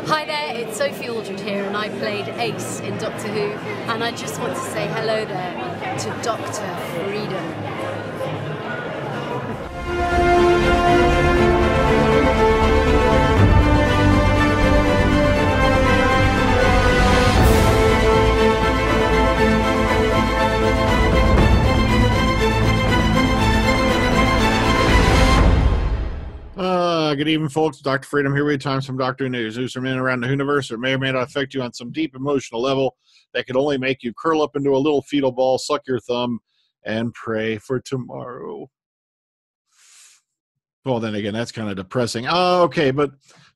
Hi there, it's Sophie Aldred here, and I played Ace in Doctor Who, and I just want to say hello there to Dr. Freedom. Good evening, folks. Dr. Freedom here with Times from Doctor Who News. News from in and around the universe that may or may not affect you on some deep emotional level that could only make you curl up into a little fetal ball, suck your thumb, and pray for tomorrow. Well, then again, that's kind of depressing. Okay, but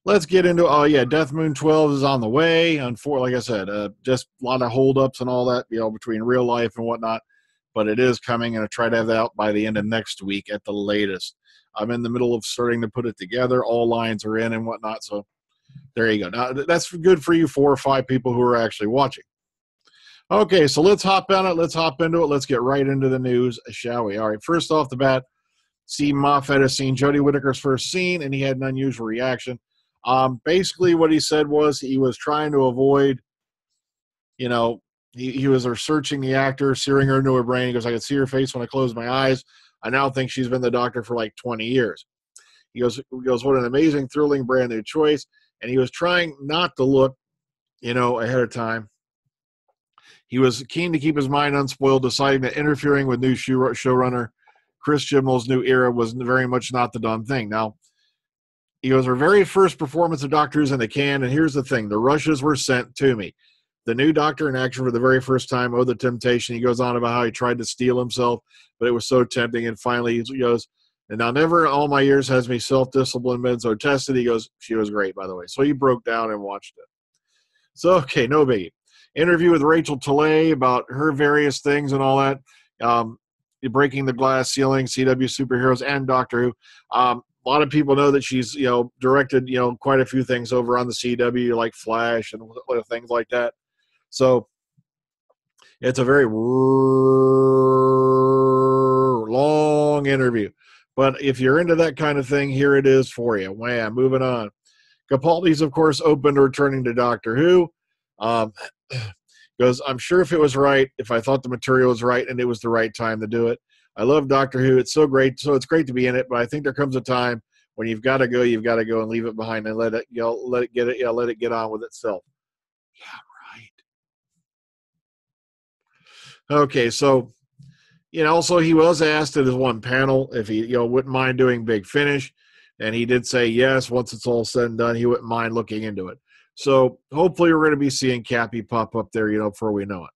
let's get into, Death Moon 12 is on the way. Like I said, just a lot of holdups and all that, between real life and whatnot. But it is coming, and I try to have that out by the end of next week at the latest. I'm in the middle of starting to put it together. All lines are in and whatnot. So there you go. Now, that's good for you 4 or 5 people who are actually watching. Okay, so let's hop on it. Let's hop into it. Let's get right into the news, shall we? All right, first off the bat, Moffat has seen Jodie Whittaker's first scene, and he had an unusual reaction. Basically, what he said was he was trying to avoid, he was researching the actor, searing her into her brain. He goes, I could see her face when I closed my eyes. I now think she's been the Doctor for like 20 years. He goes, what an amazing, thrilling, brand new choice. And he was trying not to look, ahead of time. He was keen to keep his mind unspoiled, deciding that interfering with new showrunner Chris Chibnall's new era was very much not the done thing. Now, he goes, our very first performance of Doctor Who's in the can, and here's the thing, the rushes were sent to me. The new Doctor in action for the very first time, Oh, the Temptation. He goes on about how he tried to steal himself, but it was so tempting. And finally, he goes, and now never in all my years has me self-disciplined been so tested. He goes, she was great, by the way. So he broke down and watched it. So, okay, no biggie. Interview with Rachel Talalay about her various things and all that. Breaking the Glass Ceiling, CW Superheroes, and Doctor Who. A lot of people know that she's, directed, quite a few things over on the CW, like Flash and things like that. So it's a very long interview. But if you're into that kind of thing, here it is for you. Wham, moving on. Capaldi's, of course, open to returning to Doctor Who. Because I'm sure if it was right, if I thought the material was right and it was the right time to do it. I love Doctor Who. It's so great. So it's great to be in it. But I think there comes a time when you've got to go and leave it behind and let it get on with itself. Yeah, right. Okay, so, also he was asked at his one panel if he, wouldn't mind doing Big Finish, and he did say yes, once it's all said and done, he wouldn't mind looking into it. So hopefully we're going to be seeing Capaldi pop up there, before we know it.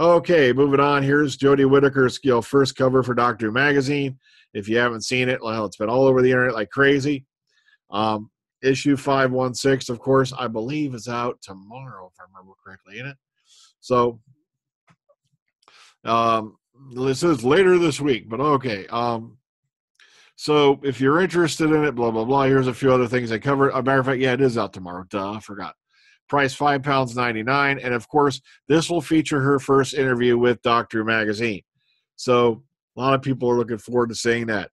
Okay, moving on. Here's Jodie Whittaker's, first cover for Doctor Who magazine. If you haven't seen it, well, it's been all over the internet like crazy. Issue 516, of course, I believe is out tomorrow, if I remember correctly, isn't it? So, this is later this week, but okay. So if you're interested in it, blah, blah, blah, here's a few other things I covered. As a matter of fact, yeah, it is out tomorrow. Duh, I forgot. Price £5.99. And of course, this will feature her first interview with Doctor Who magazine. So a lot of people are looking forward to seeing that,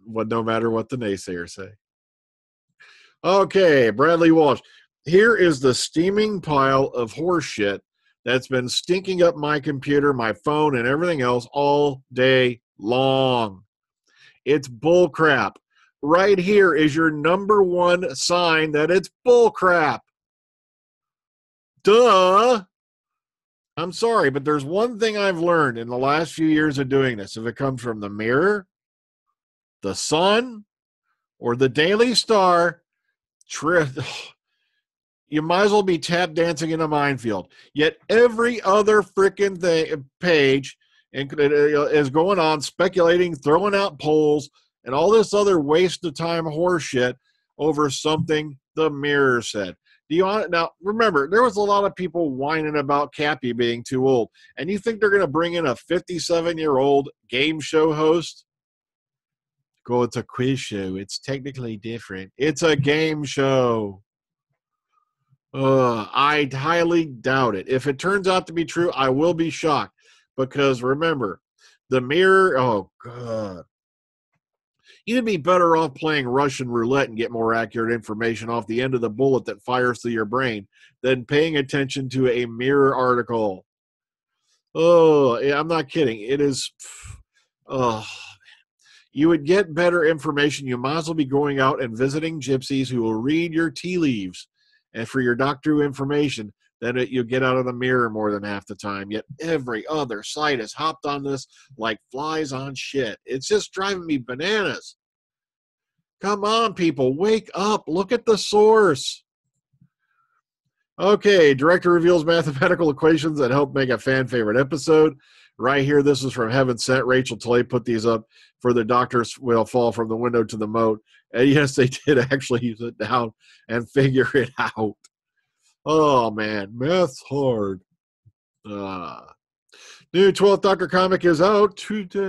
no matter what the naysayers say. Okay, Bradley Walsh. Here is the steaming pile of horse shit that's been stinking up my computer, my phone, and everything else all day long. It's bull crap. Right here is your number one sign that it's bull crap. Duh. I'm sorry, but there's one thing I've learned in the last few years of doing this. If it comes from the Mirror, the Sun, or the Daily Star, you might as well be tap dancing in a minefield. Yet every other freaking page is going on, speculating, throwing out polls, and all this other waste of time horse shit over something the Mirror said. Now, remember, there was a lot of people whining about Capaldi being too old. And you think they're going to bring in a 57-year-old game show host? Go, it's a quiz show. It's technically different. It's a game show. I highly doubt it. If it turns out to be true, I will be shocked. Because remember, the Mirror, oh, God. You'd be better off playing Russian roulette and get more accurate information off the end of the bullet that fires through your brain than paying attention to a mirror article. Oh, yeah, I'm not kidding. It is. Oh, you would get better information. You might as well be going out and visiting gypsies who will read your tea leaves and for your Doctor Who information. Then you'll get out of the mirror more than half the time. Yet every other site has hopped on this like flies on shit. It's just driving me bananas. Come on, people, wake up. Look at the source. Okay, director reveals mathematical equations that help make a fan favorite episode. Right here, this is from Heaven Sent. Rachel Tlay put these up for the doctors will fall from the window to the moat. And yes, they did actually sit down and figure it out. Oh, man, math's hard. New 12th Doctor comic is out today.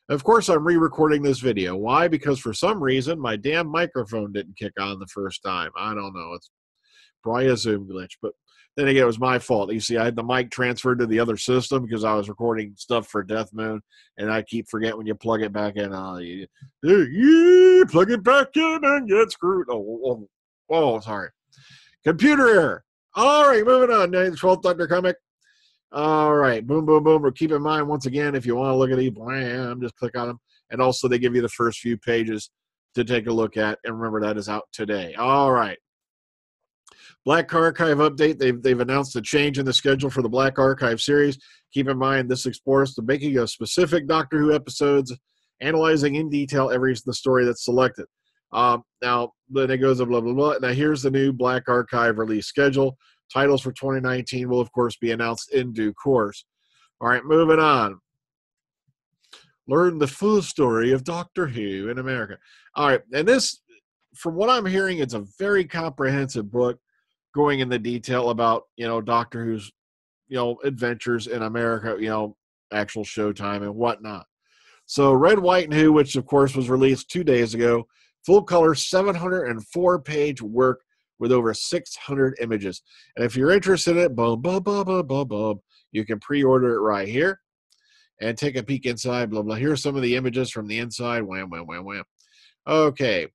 Of course, I'm re-recording this video. Why? Because for some reason, my damn microphone didn't kick on the first time. I don't know. It's probably a Zoom glitch. But then again, it was my fault. You see, I had the mic transferred to the other system because I was recording stuff for Death Moon, and I keep forgetting when you plug it back in. You plug it back in and get screwed. Oh, sorry. Computer error. All right, moving on. 12th Doctor comic. All right, boom, boom, boom. But keep in mind, once again, if you want to look at these, blam, just click on them. And also, they give you the first few pages to take a look at. And remember, that is out today. All right. Black Archive update. They've announced a change in the schedule for the Black Archive series. Keep in mind, this explores the making of specific Doctor Who episodes, analyzing in detail the story that's selected. Now, then it goes, blah, blah, blah. Now, here's the new Black Archive release schedule. Titles for 2019 will, of course, be announced in due course. All right, moving on. Learn the full story of Doctor Who in America. All right, and this, from what I'm hearing, it's a very comprehensive book going into detail about, Doctor Who's, adventures in America, actual showtime and whatnot. So Red, White, and Who, which, of course, was released 2 days ago, full-color 704-page work with over 600 images. And if you're interested in it, you can pre-order it right here and take a peek inside, blah, blah. Here's some of the images from the inside. Wham, wham, wham, wham. Okay,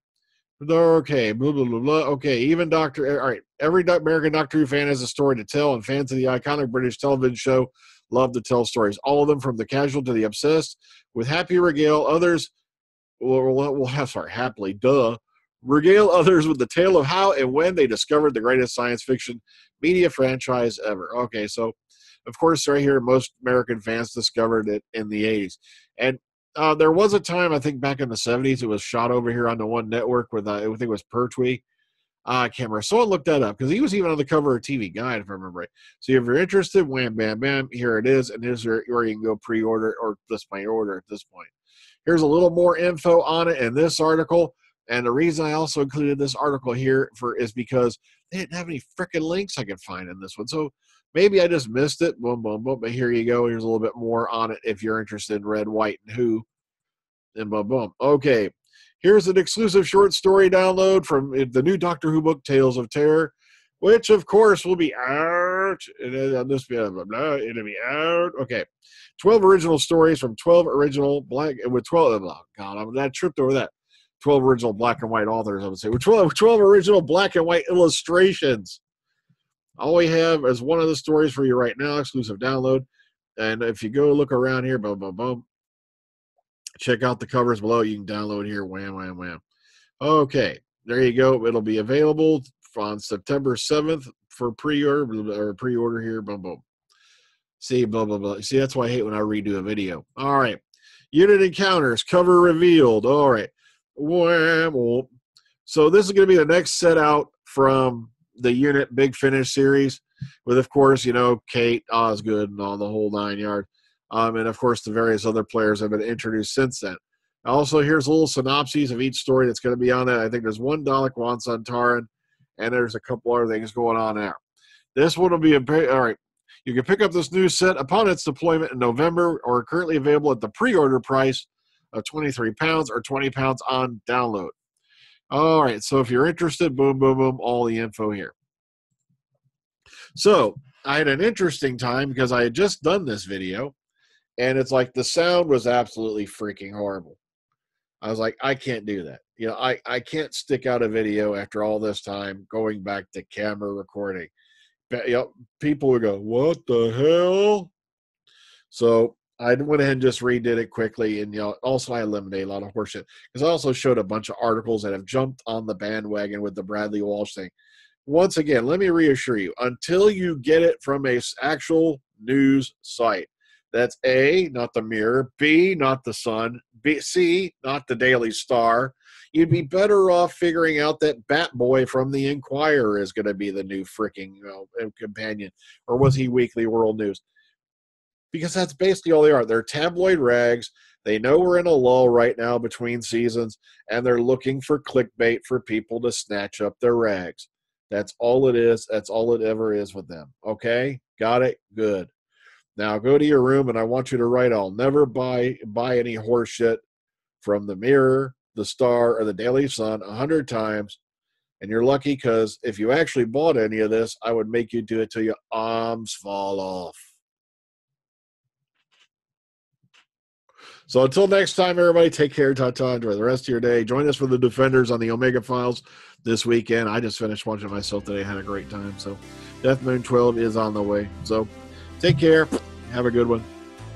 blah, blah, blah, blah. Okay, even all right, every American Doctor Who fan has a story to tell, and fans of the iconic British television show love to tell stories. All of them, from the casual to the obsessed, with happy regale others, happily, regale others with the tale of how and when they discovered the greatest science fiction media franchise ever. Okay, so, of course, right here, most American fans discovered it in the 80s. And there was a time, I think back in the 70s, it was shot over here on the One Network with, I think it was Pertwee. I can't remember. Someone looked that up because he was even on the cover of TV Guide, if I remember right. So if you're interested, wham, bam, bam, here it is. And here's where you can go pre-order or just my order at this point. Here's a little more info on it in this article. And the reason I also included this article here is because they didn't have any freaking links I could find in this one. So maybe I just missed it. Boom, boom, boom. But here you go. Here's a little bit more on it if you're interested in Red, White, and Who. And boom, boom. Okay. Here's an exclusive short story download from the new Doctor Who book, Tales of Terror, which, of course, will be out. It'll be out. Okay. 12 original stories from 12 original black, with 12, oh God, I tripped over that. 12 original black and white authors, I would say. 12 original black and white illustrations. All we have is one of the stories for you right now, exclusive download. And if you go look around here, boom, boom, boom, check out the covers below. You can download here. Wham, wham, wham. Okay, there you go. It'll be available on September 7th for pre-order here. Boom, boom. See, blah, blah, blah. See, that's why I hate when I redo a video. All right. Unit Encounters, cover revealed. All right. Wham. So this is going to be the next set out from the Unit Big Finish series with, of course, Kate, Osgood, and all the whole 9 yards. And, of course, the various other players have been introduced since then. Also, here's a little synopsis of each story that's going to be on it. I think there's one Dalek, one Santaran, and there's a couple other things going on there. This one will be all right. You can pick up this new set upon its deployment in November, or currently available at the pre-order price of £23 or £20 on download. All right, so if you're interested, boom, boom, boom, all the info here. So I had an interesting time because I had just done this video, And it's like the sound was absolutely freaking horrible. I was like, I can't do that. You know, I can't stick out a video after all this time going back to camera recording. But, you know, people would go, what the hell? So I went ahead and just redid it quickly. And, you know, also I eliminated a lot of horseshit because I also showed a bunch of articles that have jumped on the bandwagon with the Bradley Walsh thing. Once again, let me reassure you, until you get it from a actual news site, that's A, not the Mirror, B, not the Sun, B, C, not the Daily Star, you'd be better off figuring out that Bat Boy from the Inquirer is going to be the new freaking companion, or was he Weekly World News? Because that's basically all they are. They're tabloid rags. They know we're in a lull right now between seasons, and they're looking for clickbait for people to snatch up their rags. That's all it is. That's all it ever is with them. Okay? Got it? Good. Now go to your room, and I want you to write, I'll never buy any horse shit from the Mirror, the Star, or the Daily Sun 100 times. And you're lucky because if you actually bought any of this, I would make you do it till your arms fall off. So until next time, everybody, take care. Ta-ta. Enjoy the rest of your day. Join us for the Defenders on the Omega Files this weekend. I just finished watching myself today. Had a great time. So Death Moon 12 is on the way. So take care. Have a good one.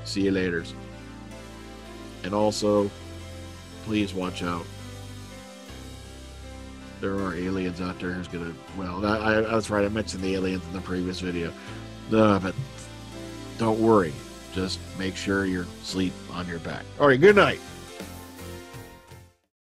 See you later. And also, please watch out. There are aliens out there who's going to... Well, that's right. I mentioned the aliens in the previous video. But don't worry. Just make sure you're asleep on your back. All right, good night.